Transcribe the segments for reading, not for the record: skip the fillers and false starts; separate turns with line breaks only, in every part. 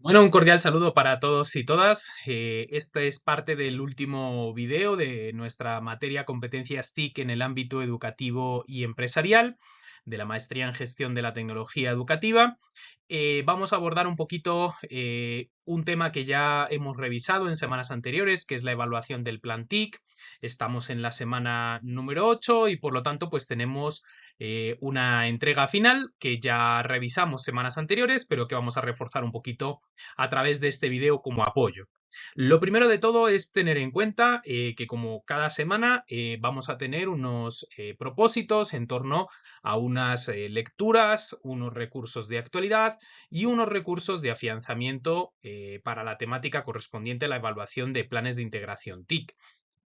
Bueno, un cordial saludo para todos y todas. Este es parte del último video de nuestra materia competencias TIC en el ámbito educativo y empresarial, de la maestría en gestión de la tecnología educativa. Vamos a abordar un poquito un tema que ya hemos revisado en semanas anteriores, que es la evaluación del plan TIC. Estamos en la semana número 8 y por lo tanto pues tenemos una entrega final que ya revisamos semanas anteriores, pero que vamos a reforzar un poquito a través de este video como apoyo. Lo primero de todo es tener en cuenta que como cada semana vamos a tener unos propósitos en torno a unas lecturas, unos recursos de actualidad y unos recursos de afianzamiento para la temática correspondiente a la evaluación de planes de integración TIC.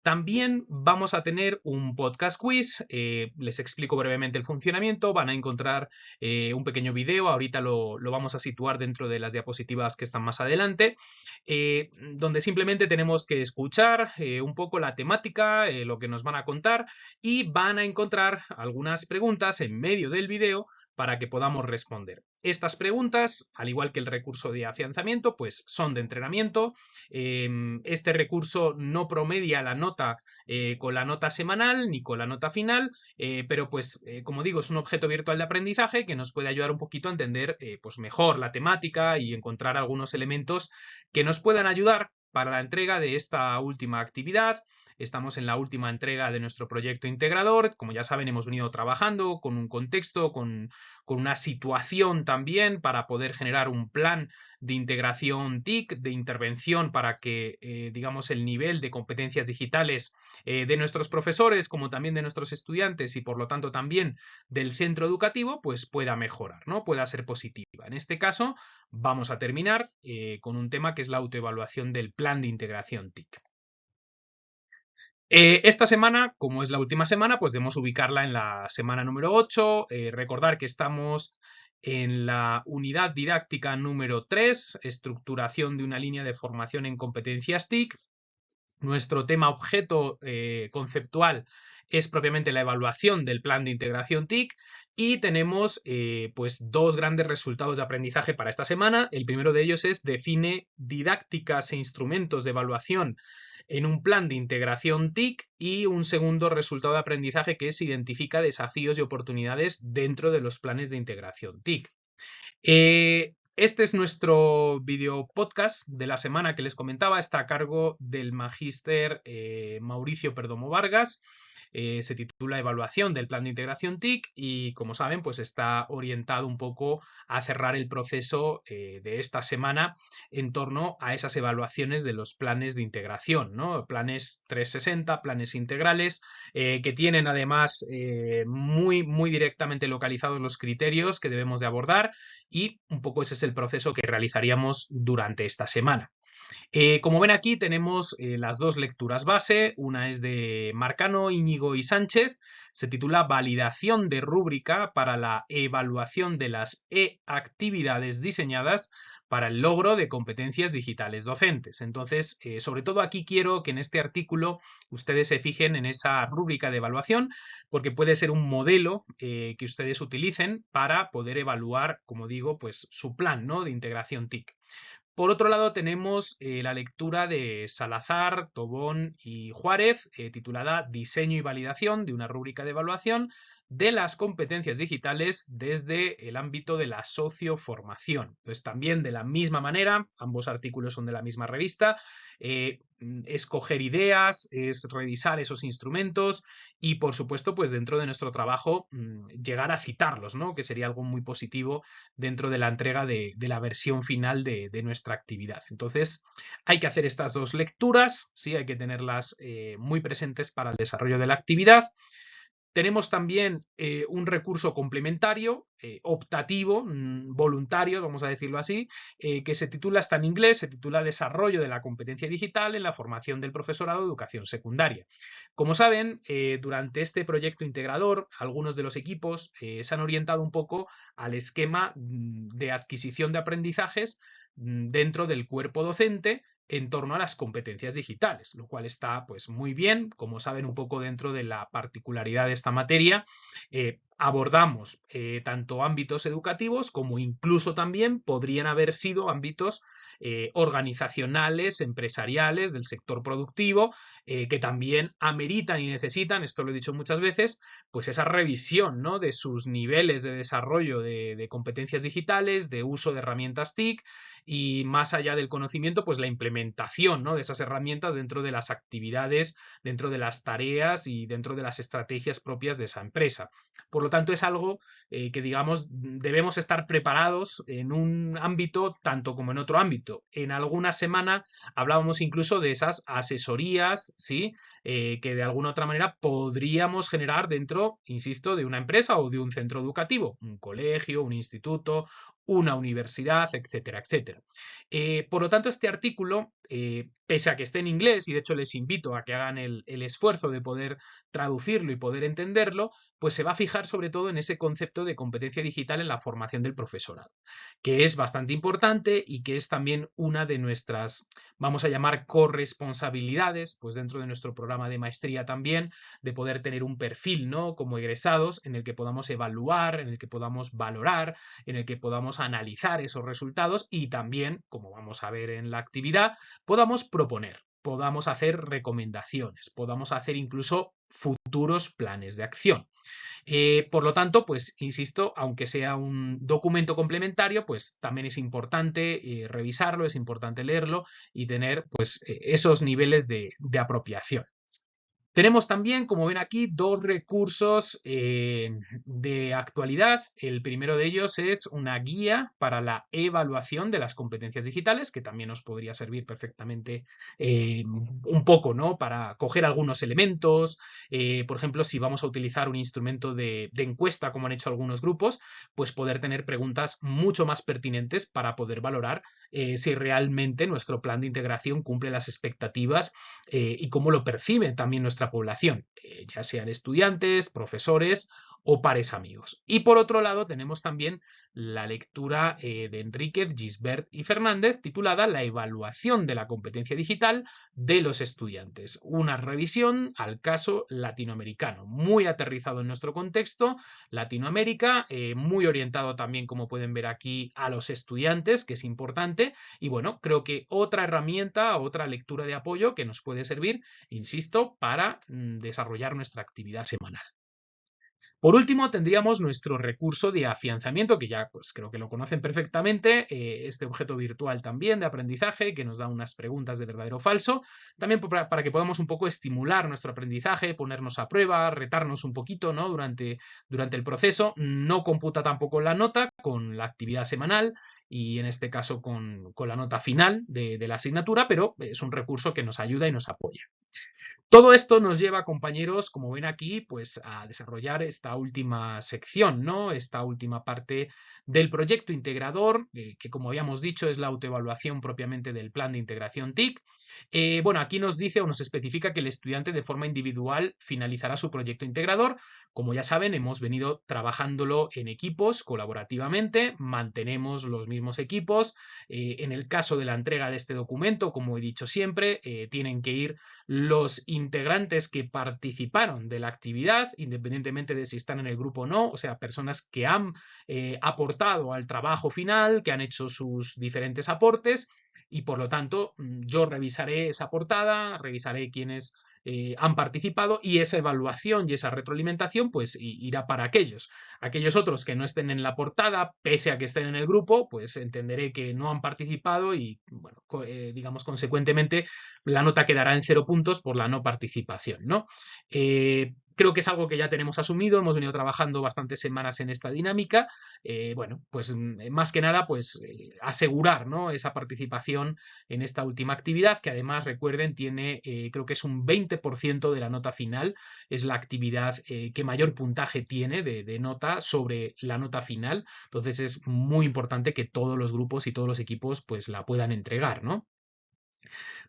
También vamos a tener un podcast quiz, les explico brevemente el funcionamiento, van a encontrar un pequeño video, ahorita lo vamos a situar dentro de las diapositivas que están más adelante, donde simplemente tenemos que escuchar un poco la temática, lo que nos van a contar y van a encontrar algunas preguntas en medio del video para que podamos responder. Estas preguntas, al igual que el recurso de afianzamiento, pues son de entrenamiento. Este recurso no promedia la nota con la nota semanal ni con la nota final, pero pues como digo, es un objeto virtual de aprendizaje que nos puede ayudar un poquito a entender pues mejor la temática y encontrar algunos elementos que nos puedan ayudar para la entrega de esta última actividad. Estamos en la última entrega de nuestro proyecto integrador. Como ya saben, hemos venido trabajando con un contexto, con una situación también para poder generar un plan de integración TIC, de intervención para que, digamos, el nivel de competencias digitales de nuestros profesores como también de nuestros estudiantes y por lo tanto también del centro educativo, pues pueda mejorar, ¿no? Pueda ser positiva. En este caso, vamos a terminar con un tema que es la autoevaluación del plan de integración TIC. Esta semana, como es la última semana, pues debemos ubicarla en la semana número 8. Recordar que estamos en la unidad didáctica número 3, estructuración de una línea de formación en competencias TIC. Nuestro tema objeto conceptual es propiamente la evaluación del plan de integración TIC y tenemos pues dos grandes resultados de aprendizaje para esta semana. El primero de ellos es define didácticas e instrumentos de evaluación en un plan de integración TIC y un segundo resultado de aprendizaje que es identifica desafíos y oportunidades dentro de los planes de integración TIC. Este es nuestro video podcast de la semana que les comentaba, está a cargo del magíster Mauricio Perdomo Vargas. Se titula Evaluación del Plan de Integración TIC y, como saben, pues está orientado un poco a cerrar el proceso de esta semana en torno a esas evaluaciones de los planes de integración, ¿no? Planes 360, planes integrales, que tienen además muy directamente localizados los criterios que debemos de abordar y un poco ese es el proceso que realizaríamos durante esta semana. Como ven aquí tenemos las dos lecturas base, una es de Marcano, Íñigo y Sánchez, se titula Validación de rúbrica para la evaluación de las actividades diseñadas para el logro de competencias digitales docentes. Entonces, sobre todo aquí quiero que en este artículo ustedes se fijen en esa rúbrica de evaluación, porque puede ser un modelo que ustedes utilicen para poder evaluar, como digo, pues su plan, ¿no?, de integración TIC. Por otro lado, tenemos la lectura de Salazar, Tobón y Juárez, titulada Diseño y validación de una rúbrica de evaluación de las competencias digitales desde el ámbito de la socioformación. Pues también de la misma manera, ambos artículos son de la misma revista, escoger ideas, es revisar esos instrumentos y, por supuesto, pues dentro de nuestro trabajo llegar a citarlos, ¿no?, que sería algo muy positivo dentro de la entrega de la versión final de nuestra actividad. Entonces, hay que hacer estas dos lecturas, sí, hay que tenerlas muy presentes para el desarrollo de la actividad. Tenemos también un recurso complementario, optativo, voluntario, vamos a decirlo así, que se titula, está en inglés, se titula Desarrollo de la competencia digital en la formación del profesorado de educación secundaria. Como saben, durante este proyecto integrador, algunos de los equipos se han orientado un poco al esquema de adquisición de aprendizajes dentro del cuerpo docente en torno a las competencias digitales, lo cual está pues muy bien, como saben, un poco dentro de la particularidad de esta materia. abordamos tanto ámbitos educativos como incluso también podrían haber sido ámbitos organizacionales, empresariales, del sector productivo, que también ameritan y necesitan, esto lo he dicho muchas veces, pues esa revisión, ¿no?, de sus niveles de desarrollo de competencias digitales, de uso de herramientas TIC y más allá del conocimiento, pues la implementación, ¿no?, de esas herramientas dentro de las actividades, dentro de las tareas y dentro de las estrategias propias de esa empresa. Por lo tanto, es algo que, digamos, debemos estar preparados en un ámbito tanto como en otro ámbito. En alguna semana hablábamos incluso de esas asesorías, ¿sí? Que de alguna otra manera podríamos generar dentro, insisto, de una empresa o de un centro educativo, un colegio, un instituto, una universidad, etcétera, etcétera. Por lo tanto, este artículo, pese a que esté en inglés, y de hecho les invito a que hagan el esfuerzo de poder traducirlo y poder entenderlo, pues se va a fijar sobre todo en ese concepto de competencia digital en la formación del profesorado, que es bastante importante y que es también una de nuestras, vamos a llamar, corresponsabilidades, pues dentro de nuestro programa de maestría también, de poder tener un perfil, ¿no?, como egresados en el que podamos evaluar, en el que podamos valorar, en el que podamos analizar esos resultados y también, como vamos a ver en la actividad, podamos proponer, podamos hacer recomendaciones, podamos hacer incluso futuros planes de acción. Por lo tanto, pues insisto, aunque sea un documento complementario, pues también es importante revisarlo, es importante leerlo y tener pues esos niveles de apropiación. Tenemos también, como ven aquí, dos recursos de actualidad. El primero de ellos es una guía para la evaluación de las competencias digitales, que también nos podría servir perfectamente un poco, ¿no?, para coger algunos elementos. Por ejemplo, si vamos a utilizar un instrumento de encuesta, como han hecho algunos grupos, pues poder tener preguntas mucho más pertinentes para poder valorar si realmente nuestro plan de integración cumple las expectativas y cómo lo percibe también nuestra población, ya sean estudiantes, profesores o pares amigos. Y por otro lado tenemos también la lectura de Enríquez, Gisbert y Fernández titulada La evaluación de la competencia digital de los estudiantes. Una revisión al caso latinoamericano, muy aterrizado en nuestro contexto, Latinoamérica, muy orientado también, como pueden ver aquí, a los estudiantes, que es importante. Y bueno, creo que otra herramienta, otra lectura de apoyo que nos puede servir, insisto, para desarrollar nuestra actividad semanal. Por último, tendríamos nuestro recurso de afianzamiento, que ya pues creo que lo conocen perfectamente, este objeto virtual también de aprendizaje que nos da unas preguntas de verdadero o falso, también para que podamos un poco estimular nuestro aprendizaje, ponernos a prueba, retarnos un poquito, ¿no?, durante el proceso. No computa tampoco la nota con la actividad semanal y en este caso con la nota final de la asignatura, pero es un recurso que nos ayuda y nos apoya. Todo esto nos lleva, compañeros, como ven aquí, pues a desarrollar esta última sección, ¿no? Esta última parte del proyecto integrador, que como habíamos dicho es la autoevaluación propiamente del plan de integración TIC. Bueno, aquí nos dice o nos especifica que el estudiante de forma individual finalizará su proyecto integrador. Como ya saben, hemos venido trabajándolo en equipos colaborativamente, mantenemos los mismos equipos. En el caso de la entrega de este documento, como he dicho siempre, tienen que ir los integrantes que participaron de la actividad, independientemente de si están en el grupo o no, o sea, personas que han aportado al trabajo final, que han hecho sus diferentes aportes y por lo tanto yo revisaré esa portada, revisaré quiénes han participado y esa evaluación y esa retroalimentación pues irá para aquellos otros que no estén en la portada, pese a que estén en el grupo, pues entenderé que no han participado y bueno, digamos consecuentemente la nota quedará en 0 puntos por la no participación, ¿no? Creo que es algo que ya tenemos asumido, hemos venido trabajando bastantes semanas en esta dinámica. Bueno, pues más que nada, pues asegurar, ¿no?, esa participación en esta última actividad, que además, recuerden, tiene, creo que es un 20% de la nota final, es la actividad que mayor puntaje tiene de nota sobre la nota final. Entonces es muy importante que todos los grupos y todos los equipos pues la puedan entregar, ¿no?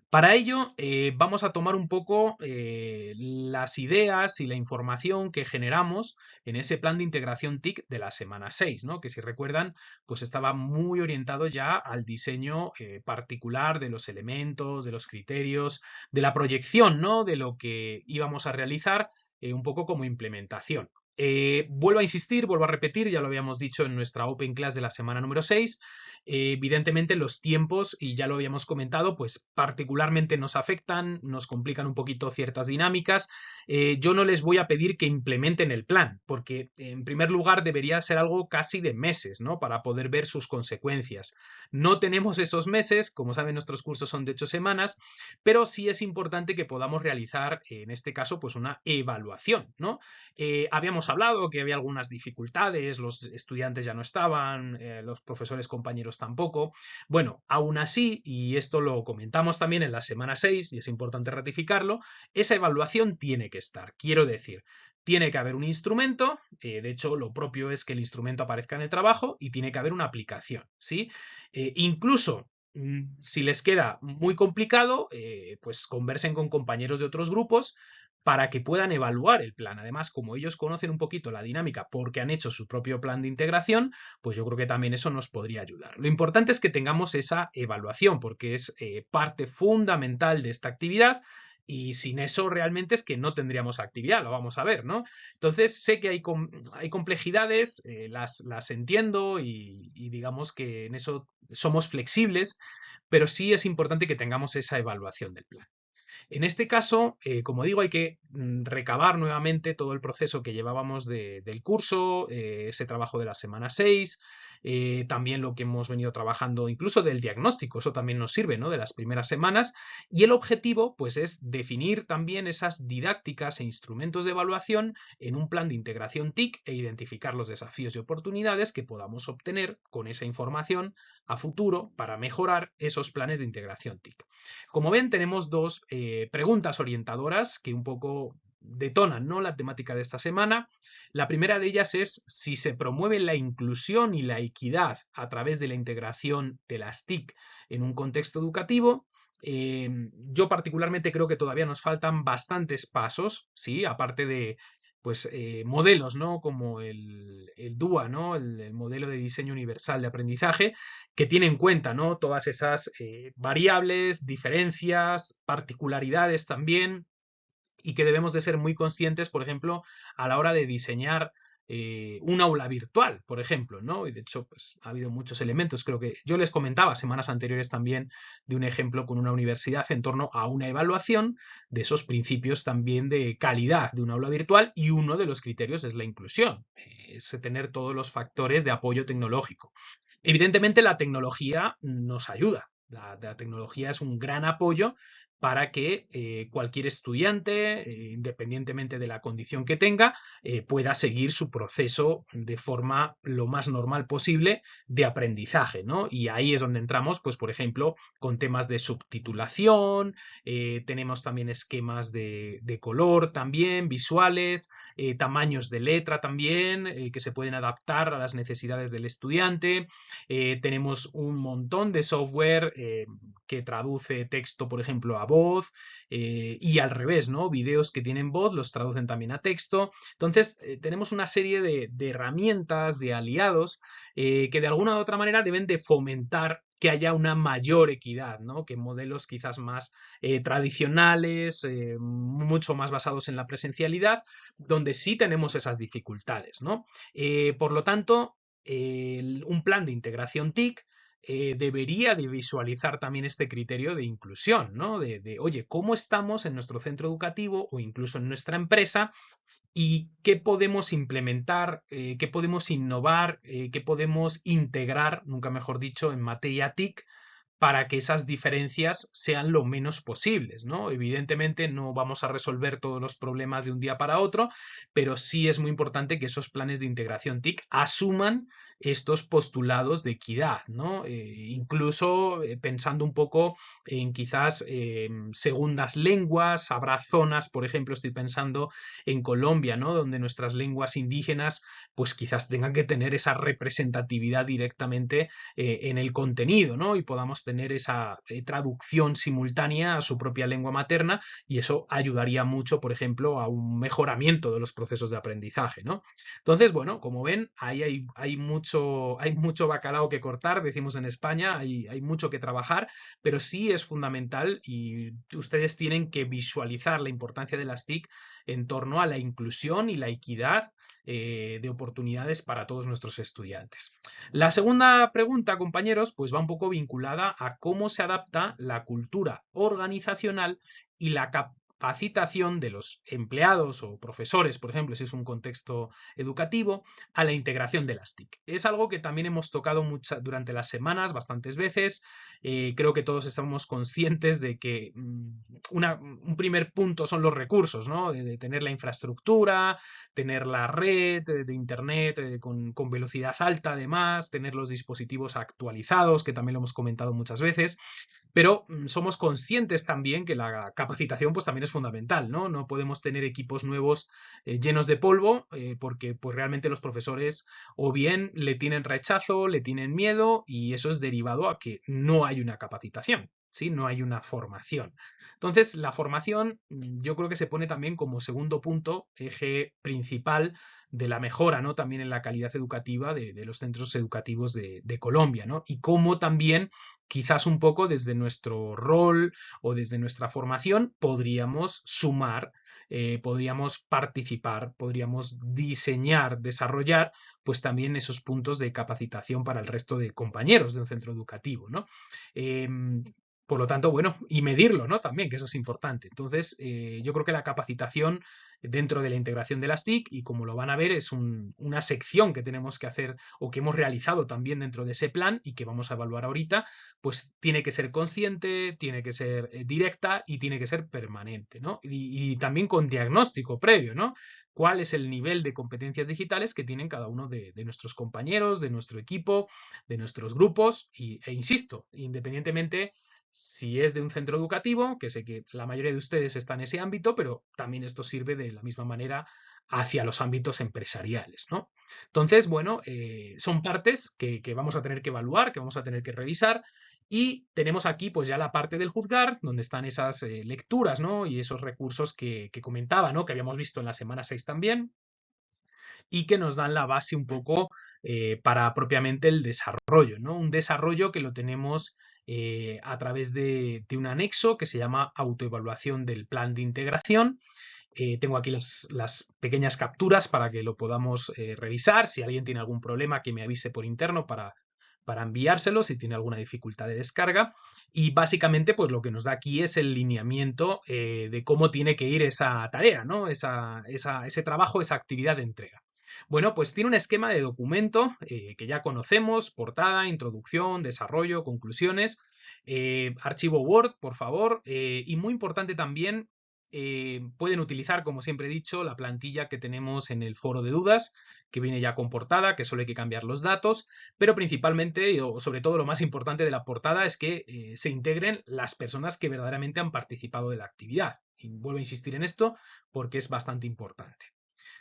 Para ello, vamos a tomar un poco las ideas y la información que generamos en ese plan de integración TIC de la semana 6, ¿no?, que si recuerdan, pues estaba muy orientado ya al diseño particular de los elementos, de los criterios, de la proyección, ¿no?, de lo que íbamos a realizar un poco como implementación. Vuelvo a insistir, vuelvo a repetir, ya lo habíamos dicho en nuestra Open Class de la semana número 6. Evidentemente los tiempos, y ya lo habíamos comentado, pues particularmente nos afectan, nos complican un poquito ciertas dinámicas. Yo no les voy a pedir que implementen el plan, porque en primer lugar debería ser algo casi de meses, ¿no? Para poder ver sus consecuencias. No tenemos esos meses, como saben, nuestros cursos son de 8 semanas, pero sí es importante que podamos realizar, en este caso, pues una evaluación, ¿no? Habíamos hablado que había algunas dificultades, los estudiantes ya no estaban, los profesores compañeros tampoco. Bueno, aún así, y esto lo comentamos también en la semana 6 y es importante ratificarlo, esa evaluación tiene que estar. Quiero decir, tiene que haber un instrumento, de hecho lo propio es que el instrumento aparezca en el trabajo y tiene que haber una aplicación, ¿sí? Incluso si les queda muy complicado, pues conversen con compañeros de otros grupos para que puedan evaluar el plan. Además, como ellos conocen un poquito la dinámica porque han hecho su propio plan de integración, pues yo creo que también eso nos podría ayudar. Lo importante es que tengamos esa evaluación porque es parte fundamental de esta actividad. Y sin eso realmente es que no tendríamos actividad, lo vamos a ver, ¿no? Entonces sé que hay complejidades, las entiendo y digamos que en eso somos flexibles, pero sí es importante que tengamos esa evaluación del plan. En este caso, como digo, hay que recabar nuevamente todo el proceso que llevábamos del curso, ese trabajo de la semana 6, también lo que hemos venido trabajando incluso del diagnóstico, eso también nos sirve, ¿no? De las primeras semanas. Y el objetivo, pues, es definir también esas didácticas e instrumentos de evaluación en un plan de integración TIC e identificar los desafíos y oportunidades que podamos obtener con esa información a futuro para mejorar esos planes de integración TIC. Como ven, tenemos dos preguntas orientadoras que un poco detonan, ¿no?, la temática de esta semana. La primera de ellas es si se promueve la inclusión y la equidad a través de la integración de las TIC en un contexto educativo. Yo particularmente creo que todavía nos faltan bastantes pasos, ¿sí? Aparte de pues modelos, ¿no? Como el DUA, ¿no? El modelo de diseño universal de aprendizaje, que tiene en cuenta, ¿no?, todas esas variables, diferencias, particularidades también, y que debemos de ser muy conscientes, por ejemplo, a la hora de diseñar un aula virtual, por ejemplo, ¿no? Y de hecho, pues ha habido muchos elementos. Creo que yo les comentaba semanas anteriores también de un ejemplo con una universidad en torno a una evaluación de esos principios también de calidad de un aula virtual, y uno de los criterios es la inclusión, es tener todos los factores de apoyo tecnológico. Evidentemente, la tecnología nos ayuda. La tecnología es un gran apoyo para que cualquier estudiante, independientemente de la condición que tenga, pueda seguir su proceso de forma lo más normal posible de aprendizaje, ¿no? Y ahí es donde entramos, pues, por ejemplo, con temas de subtitulación, tenemos también esquemas de color también, visuales, tamaños de letra también, que se pueden adaptar a las necesidades del estudiante. Tenemos un montón de software que traduce texto, por ejemplo, a voz, y al revés, ¿no? Videos que tienen voz los traducen también a texto. Entonces, tenemos una serie de herramientas, de aliados, que de alguna u otra manera deben de fomentar que haya una mayor equidad, ¿no?, que modelos quizás más tradicionales, mucho más basados en la presencialidad, donde sí tenemos esas dificultades, ¿no? Por lo tanto, un plan de integración TIC debería de visualizar también este criterio de inclusión, ¿no? Oye, ¿cómo estamos en nuestro centro educativo o incluso en nuestra empresa? ¿Y qué podemos implementar? ¿Qué podemos innovar? ¿Qué podemos integrar, nunca mejor dicho, en materia TIC para que esas diferencias sean lo menos posibles, ¿no? Evidentemente no vamos a resolver todos los problemas de un día para otro, pero sí es muy importante que esos planes de integración TIC asuman estos postulados de equidad, ¿no? Incluso pensando un poco en quizás segundas lenguas, habrá zonas, por ejemplo, estoy pensando en Colombia, ¿no?, donde nuestras lenguas indígenas pues quizás tengan que tener esa representatividad directamente en el contenido, ¿no? Y podamos tener esa traducción simultánea a su propia lengua materna, y eso ayudaría mucho, por ejemplo, a un mejoramiento de los procesos de aprendizaje, ¿no? Entonces, bueno, como ven, ahí hay hay mucho bacalao que cortar, decimos en España, hay mucho que trabajar, pero sí es fundamental y ustedes tienen que visualizar la importancia de las TIC en torno a la inclusión y la equidad de oportunidades para todos nuestros estudiantes. La segunda pregunta, compañeros, pues va un poco vinculada a cómo se adapta la cultura organizacional y la capacitación de los empleados o profesores, por ejemplo, si es un contexto educativo, a la integración de las TIC. Es algo que también hemos tocado durante las semanas, bastantes veces. Creo que todos estamos conscientes de que un primer punto son los recursos, ¿no? De tener la infraestructura, tener la red de Internet con velocidad alta, además, tener los dispositivos actualizados, que también lo hemos comentado muchas veces. Pero somos conscientes también que la capacitación pues también es fundamental, ¿no? No podemos tener equipos nuevos llenos de polvo porque pues realmente los profesores o bien le tienen rechazo, le tienen miedo y eso es derivado a que no hay una capacitación, ¿sí? No hay una formación. Entonces, la formación yo creo que se pone también como segundo punto, eje principal de la mejora, ¿no? También en la calidad educativa de los centros educativos de Colombia, ¿no? Y cómo también quizás un poco desde nuestro rol o desde nuestra formación podríamos sumar, podríamos participar, podríamos diseñar, desarrollar, pues también esos puntos de capacitación para el resto de compañeros de un centro educativo, ¿no? Por lo tanto, bueno, y medirlo, ¿no? También, que eso es importante. Entonces, yo creo que la capacitación dentro de la integración de las TIC, y como lo van a ver, es una sección que tenemos que hacer o que hemos realizado también dentro de ese plan y que vamos a evaluar ahorita, pues tiene que ser consciente, tiene que ser directa y tiene que ser permanente, ¿no? Y también con diagnóstico previo, ¿no? ¿Cuál es el nivel de competencias digitales que tienen cada uno de nuestros compañeros, de nuestro equipo, de nuestros grupos? E insisto, independientemente si es de un centro educativo, que sé que la mayoría de ustedes está en ese ámbito, pero también esto sirve de la misma manera hacia los ámbitos empresariales, ¿no? Entonces, bueno, son partes que vamos a tener que evaluar, que vamos a tener que revisar y tenemos aquí pues ya la parte del juzgar, donde están esas lecturas, ¿no? Y esos recursos que comentaba, ¿no? Que habíamos visto en la semana 6 también y que nos dan la base un poco para propiamente el desarrollo, ¿no? Un desarrollo que lo tenemos a través de un anexo que se llama autoevaluación del plan de integración. Tengo aquí las pequeñas capturas para que lo podamos revisar. Si alguien tiene algún problema, que me avise por interno para enviárselo, si tiene alguna dificultad de descarga. Y básicamente, pues lo que nos da aquí es el lineamiento de cómo tiene que ir esa tarea, ¿no? Ese trabajo, esa actividad de entrega. Bueno, pues tiene un esquema de documento que ya conocemos, portada, introducción, desarrollo, conclusiones, archivo Word, por favor, y muy importante también, pueden utilizar, como siempre he dicho, la plantilla que tenemos en el foro de dudas, que viene ya con portada, que solo hay que cambiar los datos, pero principalmente, o sobre todo lo más importante de la portada, es que se integren las personas que verdaderamente han participado de la actividad. Y vuelvo a insistir en esto porque es bastante importante.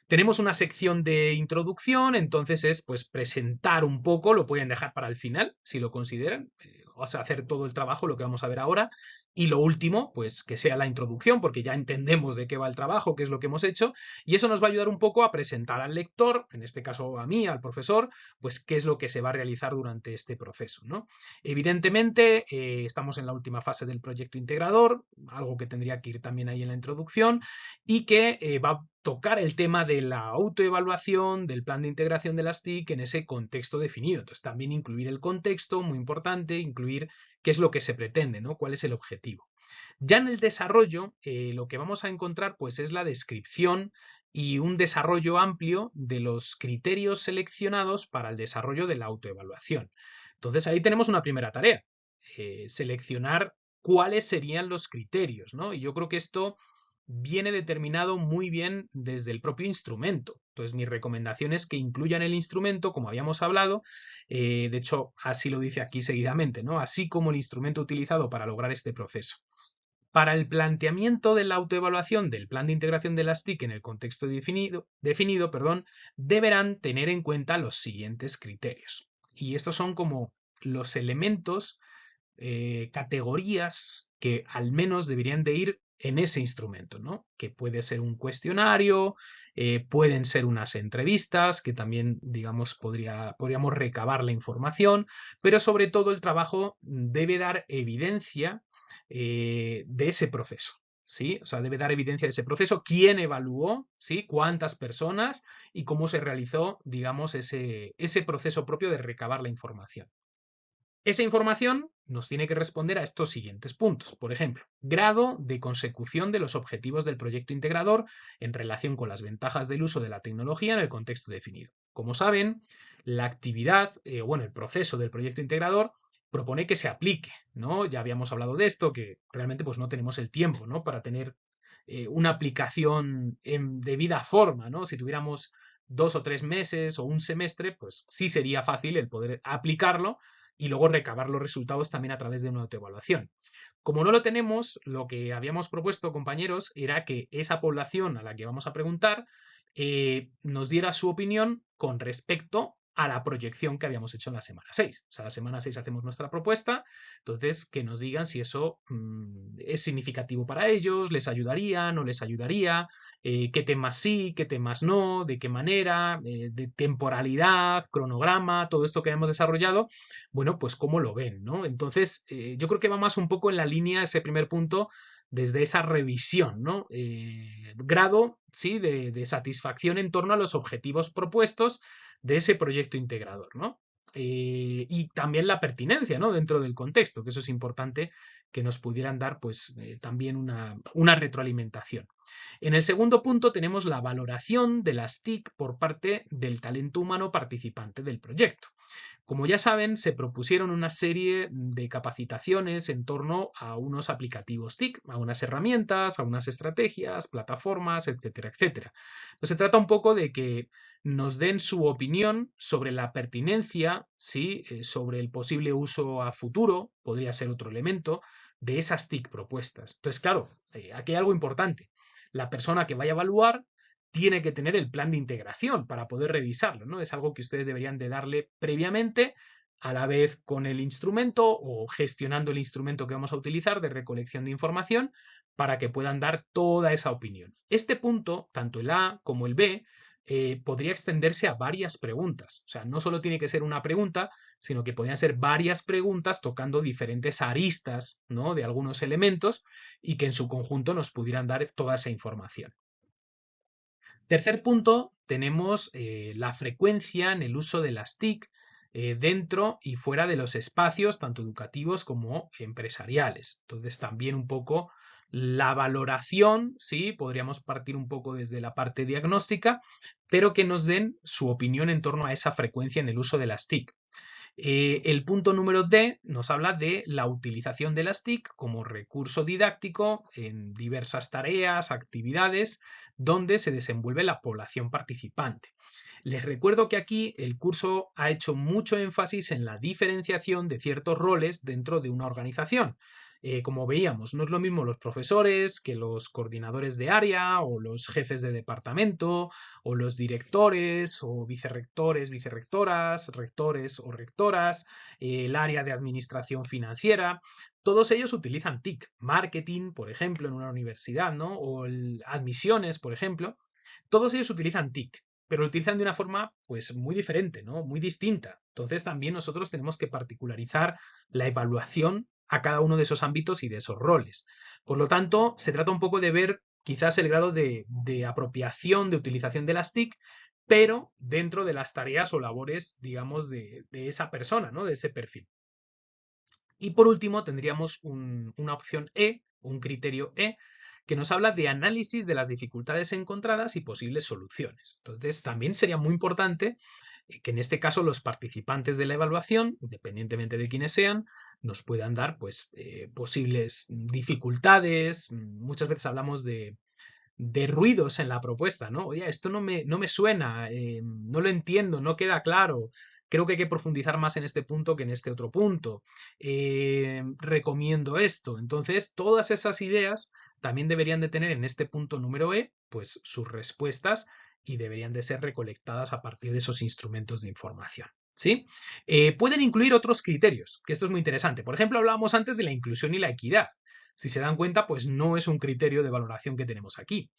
Tenemos una sección de introducción, entonces es pues presentar un poco, lo pueden dejar para el final, si lo consideran, o sea, hacer todo el trabajo, lo que vamos a ver ahora, y lo último, pues que sea la introducción, porque ya entendemos de qué va el trabajo, qué es lo que hemos hecho, y eso nos va a ayudar un poco a presentar al lector, en este caso a mí, al profesor, pues qué es lo que se va a realizar durante este proceso, ¿no? Evidentemente, estamos en la última fase del proyecto integrador, algo que tendría que ir también ahí en la introducción, y que va a tocar el tema de la autoevaluación, del plan de integración de las TIC en ese contexto definido. Entonces, también incluir el contexto, muy importante, incluir qué es lo que se pretende, ¿no? ¿Cuál es el objetivo? Ya en el desarrollo, lo que vamos a encontrar pues es la descripción y un desarrollo amplio de los criterios seleccionados para el desarrollo de la autoevaluación. Entonces ahí tenemos una primera tarea, seleccionar cuáles serían los criterios, ¿no? Y yo creo que esto viene determinado muy bien desde el propio instrumento. Entonces, mi recomendación es que incluyan el instrumento, como habíamos hablado, de hecho, así lo dice aquí seguidamente, ¿no? Así como el instrumento utilizado para lograr este proceso. Para el planteamiento de la autoevaluación del plan de integración de las TIC en el contexto definido, deberán tener en cuenta los siguientes criterios. Y estos son como los elementos, categorías que al menos deberían de ir en ese instrumento, ¿no? Que puede ser un cuestionario, pueden ser unas entrevistas, que también, digamos, podríamos recabar la información, pero sobre todo el trabajo debe dar evidencia de ese proceso. ¿Sí? O sea, debe dar evidencia de ese proceso, quién evaluó, ¿sí? Cuántas personas y cómo se realizó, digamos, ese proceso propio de recabar la información. Esa información nos tiene que responder a estos siguientes puntos. Por ejemplo, grado de consecución de los objetivos del proyecto integrador en relación con las ventajas del uso de la tecnología en el contexto definido. Como saben, la actividad, bueno, el proceso del proyecto integrador propone que se aplique, ¿no? Ya habíamos hablado de esto, que realmente pues no tenemos el tiempo, ¿no? Para tener una aplicación en debida forma, ¿no? Si tuviéramos 2 o 3 meses o un semestre, pues sí sería fácil el poder aplicarlo y luego recabar los resultados también a través de una autoevaluación. Como no lo tenemos, lo que habíamos propuesto, compañeros, era que esa población a la que vamos a preguntar nos diera su opinión con respecto a la proyección que habíamos hecho en la semana 6. O sea, la semana 6 hacemos nuestra propuesta, entonces que nos digan si eso es significativo para ellos, les ayudaría, no les ayudaría, qué temas sí, qué temas no, de qué manera, de temporalidad, cronograma, todo esto que hemos desarrollado, bueno, pues cómo lo ven, ¿no? Entonces, yo creo que va más un poco en la línea, ese primer punto, desde esa revisión, ¿no? Grado, sí, de satisfacción en torno a los objetivos propuestos de ese proyecto integrador, ¿no? Y también la pertinencia, ¿no? Dentro del contexto, que eso es importante que nos pudieran dar, pues, también una retroalimentación. En el segundo punto tenemos la valoración de las TIC por parte del talento humano participante del proyecto. Como ya saben, se propusieron una serie de capacitaciones en torno a unos aplicativos TIC, a unas herramientas, a unas estrategias, plataformas, etcétera, etcétera. Entonces, se trata un poco de que nos den su opinión sobre la pertinencia, ¿sí? Sobre el posible uso a futuro, podría ser otro elemento, de esas TIC propuestas. Entonces, claro, aquí hay algo importante. La persona que vaya a evaluar tiene que tener el plan de integración para poder revisarlo, ¿no? Es algo que ustedes deberían de darle previamente, a la vez con el instrumento o gestionando el instrumento que vamos a utilizar de recolección de información para que puedan dar toda esa opinión. Este punto, tanto el A como el B, podría extenderse a varias preguntas. O sea, no solo tiene que ser una pregunta, sino que podrían ser varias preguntas tocando diferentes aristas, ¿no? De algunos elementos y que en su conjunto nos pudieran dar toda esa información. Tercer punto, tenemos la frecuencia en el uso de las TIC dentro y fuera de los espacios, tanto educativos como empresariales. Entonces, también un poco la valoración, sí, podríamos partir un poco desde la parte diagnóstica, pero que nos den su opinión en torno a esa frecuencia en el uso de las TIC. El punto número D nos habla de la utilización de las TIC como recurso didáctico en diversas tareas, actividades, donde se desenvuelve la población participante. Les recuerdo que aquí el curso ha hecho mucho énfasis en la diferenciación de ciertos roles dentro de una organización. Como veíamos, no es lo mismo los profesores que los coordinadores de área o los jefes de departamento o los directores o vicerrectores, vicerrectoras, rectores o rectoras, el área de administración financiera. Todos ellos utilizan TIC, marketing, por ejemplo, en una universidad, ¿no? O admisiones, por ejemplo. Todos ellos utilizan TIC, pero lo utilizan de una forma pues muy diferente, ¿no? Muy distinta. Entonces también nosotros tenemos que particularizar la evaluación a cada uno de esos ámbitos y de esos roles. Por lo tanto, se trata un poco de ver quizás el grado de apropiación, de utilización de las TIC, pero dentro de las tareas o labores, digamos, de esa persona, ¿no? De ese perfil. Y por último, tendríamos una opción E, un criterio E, que nos habla de análisis de las dificultades encontradas y posibles soluciones. Entonces, también sería muy importante que en este caso los participantes de la evaluación, independientemente de quiénes sean, nos puedan dar pues, posibles dificultades. Muchas veces hablamos de ruidos en la propuesta, ¿no? Oye, esto no me suena, no lo entiendo, no queda claro. Creo que hay que profundizar más en este punto que en este otro punto. Recomiendo esto. Entonces, todas esas ideas también deberían de tener en este punto número E, pues sus respuestas y deberían de ser recolectadas a partir de esos instrumentos de información. ¿Sí? Pueden incluir otros criterios, que esto es muy interesante. Por ejemplo, hablábamos antes de la inclusión y la equidad. Si se dan cuenta, pues no es un criterio de valoración que tenemos aquí.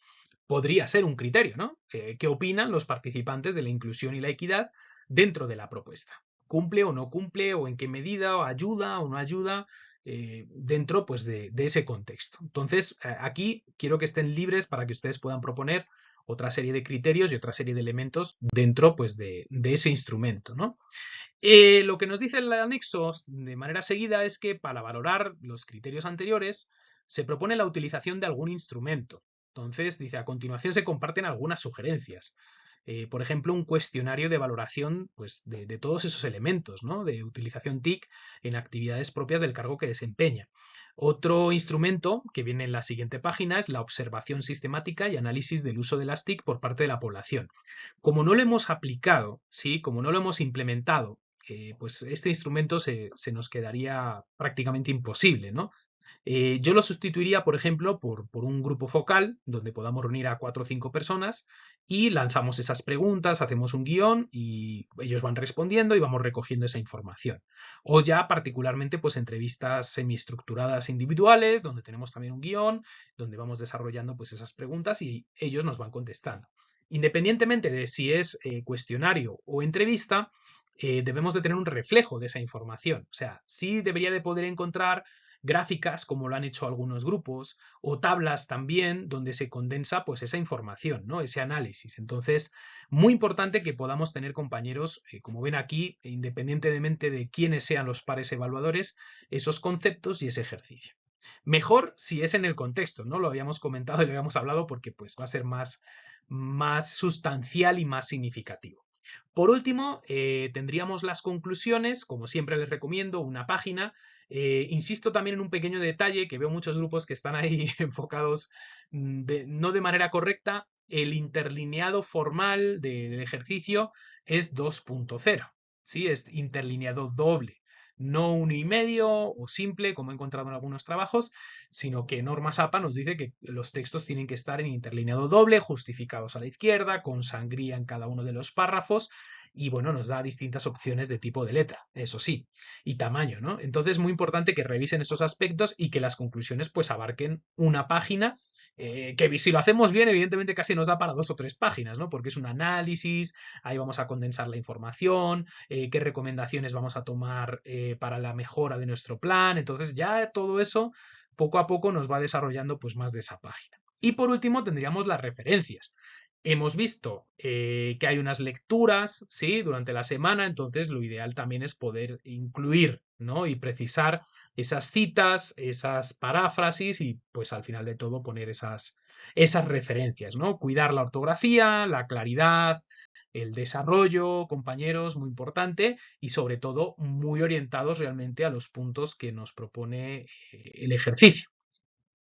Podría ser un criterio, ¿no? ¿Qué opinan los participantes de la inclusión y la equidad dentro de la propuesta? ¿Cumple o no cumple? ¿O en qué medida? ¿O ayuda o no ayuda? Dentro pues, de ese contexto. Entonces, aquí quiero que estén libres para que ustedes puedan proponer otra serie de criterios y otra serie de elementos dentro pues, de ese instrumento, ¿no? Lo que nos dice el anexo de manera seguida es que para valorar los criterios anteriores se propone la utilización de algún instrumento. Entonces, dice, a continuación se comparten algunas sugerencias. Por ejemplo, un cuestionario de valoración pues, de todos esos elementos, ¿no? De utilización TIC en actividades propias del cargo que desempeña. Otro instrumento que viene en la siguiente página es la observación sistemática y análisis del uso de las TIC por parte de la población. Como no lo hemos aplicado, ¿sí? Como no lo hemos implementado, pues este instrumento se nos quedaría prácticamente imposible, ¿no? Yo lo sustituiría, por ejemplo, por un grupo focal donde podamos reunir a 4 o 5 personas y lanzamos esas preguntas, hacemos un guión y ellos van respondiendo y vamos recogiendo esa información. O ya particularmente pues entrevistas semiestructuradas individuales donde tenemos también un guión, donde vamos desarrollando pues esas preguntas y ellos nos van contestando. Independientemente de si es cuestionario o entrevista, debemos de tener un reflejo de esa información. O sea, sí debería de poder encontrar gráficas como lo han hecho algunos grupos o tablas también donde se condensa pues esa información, ¿no? Ese análisis. Entonces, muy importante que podamos tener compañeros, como ven aquí, independientemente de quiénes sean los pares evaluadores, esos conceptos y ese ejercicio. Mejor si es en el contexto, ¿no? Lo habíamos comentado y lo habíamos hablado porque pues va a ser más sustancial y más significativo. Por último, tendríamos las conclusiones, como siempre les recomiendo, una página. Insisto también en un pequeño detalle que veo muchos grupos que están ahí enfocados no de manera correcta. El interlineado formal del ejercicio es 2.0, ¿sí? Es interlineado doble, no 1,5 o simple, como he encontrado en algunos trabajos, sino que Normas APA nos dice que los textos tienen que estar en interlineado doble, justificados a la izquierda, con sangría en cada uno de los párrafos, y bueno, nos da distintas opciones de tipo de letra, eso sí, y tamaño, ¿no? Entonces es muy importante que revisen esos aspectos y que las conclusiones pues abarquen una página, que si lo hacemos bien, evidentemente casi nos da para 2 o 3 páginas, ¿no? Porque es un análisis, ahí vamos a condensar la información, qué recomendaciones vamos a tomar para la mejora de nuestro plan, entonces ya todo eso poco a poco nos va desarrollando pues más de esa página. Y por último tendríamos las referencias. Hemos visto que hay unas lecturas, ¿sí? Durante la semana, entonces lo ideal también es poder incluir, ¿no? Y precisar esas citas, esas paráfrasis y pues al final de todo poner esas referencias, ¿no? Cuidar la ortografía, la claridad, el desarrollo, compañeros, muy importante y sobre todo muy orientados realmente a los puntos que nos propone el ejercicio.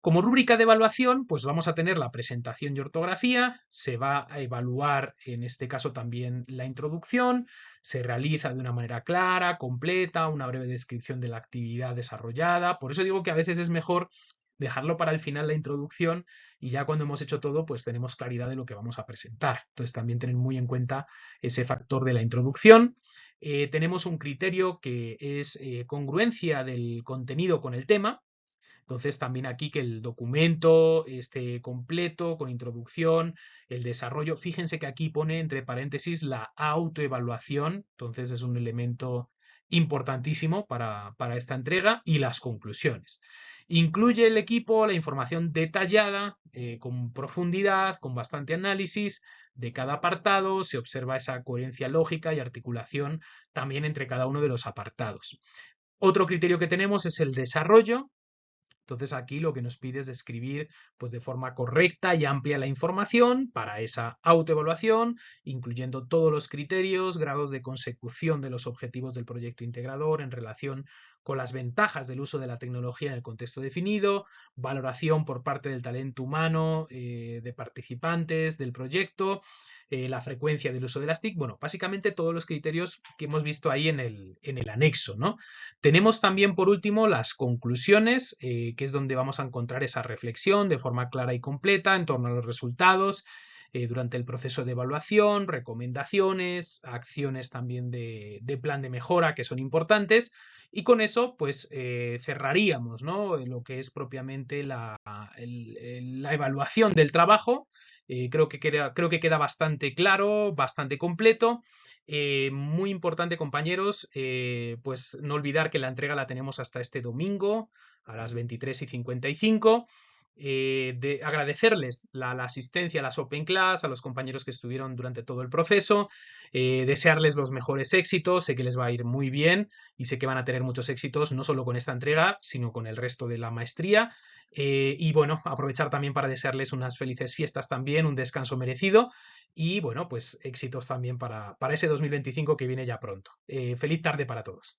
Como rúbrica de evaluación, pues vamos a tener la presentación y ortografía, se va a evaluar en este caso también la introducción, se realiza de una manera clara, completa, una breve descripción de la actividad desarrollada. Por eso digo que a veces es mejor dejarlo para el final la introducción y ya cuando hemos hecho todo, pues tenemos claridad de lo que vamos a presentar. Entonces también tener muy en cuenta ese factor de la introducción. Tenemos un criterio que es congruencia del contenido con el tema. Entonces, también aquí que el documento esté completo, con introducción, el desarrollo. Fíjense que aquí pone entre paréntesis la autoevaluación, entonces es un elemento importantísimo para esta entrega y las conclusiones. Incluye el equipo la información detallada, con profundidad, con bastante análisis de cada apartado, se observa esa coherencia lógica y articulación también entre cada uno de los apartados. Otro criterio que tenemos es el desarrollo. Entonces aquí lo que nos pide es describir pues, de forma correcta y amplia la información para esa autoevaluación, incluyendo todos los criterios, grados de consecución de los objetivos del proyecto integrador en relación con las ventajas del uso de la tecnología en el contexto definido, valoración por parte del talento humano, de participantes del proyecto, la frecuencia del uso de las TIC, bueno, básicamente todos los criterios que hemos visto ahí en el anexo, ¿no? Tenemos también, por último, las conclusiones, que es donde vamos a encontrar esa reflexión de forma clara y completa en torno a los resultados durante el proceso de evaluación, recomendaciones, acciones también de plan de mejora que son importantes Y con eso, pues cerraríamos, ¿no? Lo que es propiamente la evaluación del trabajo. Creo que queda bastante claro, bastante completo. Muy importante, compañeros, pues no olvidar que la entrega la tenemos hasta este domingo a las 23:55. De agradecerles la asistencia a las Open Class, a los compañeros que estuvieron durante todo el proceso, desearles los mejores éxitos, sé que les va a ir muy bien y sé que van a tener muchos éxitos, no solo con esta entrega, sino con el resto de la maestría. Y bueno, aprovechar también para desearles unas felices fiestas también, un descanso merecido y bueno, pues éxitos también para ese 2025 que viene ya pronto. Feliz tarde para todos.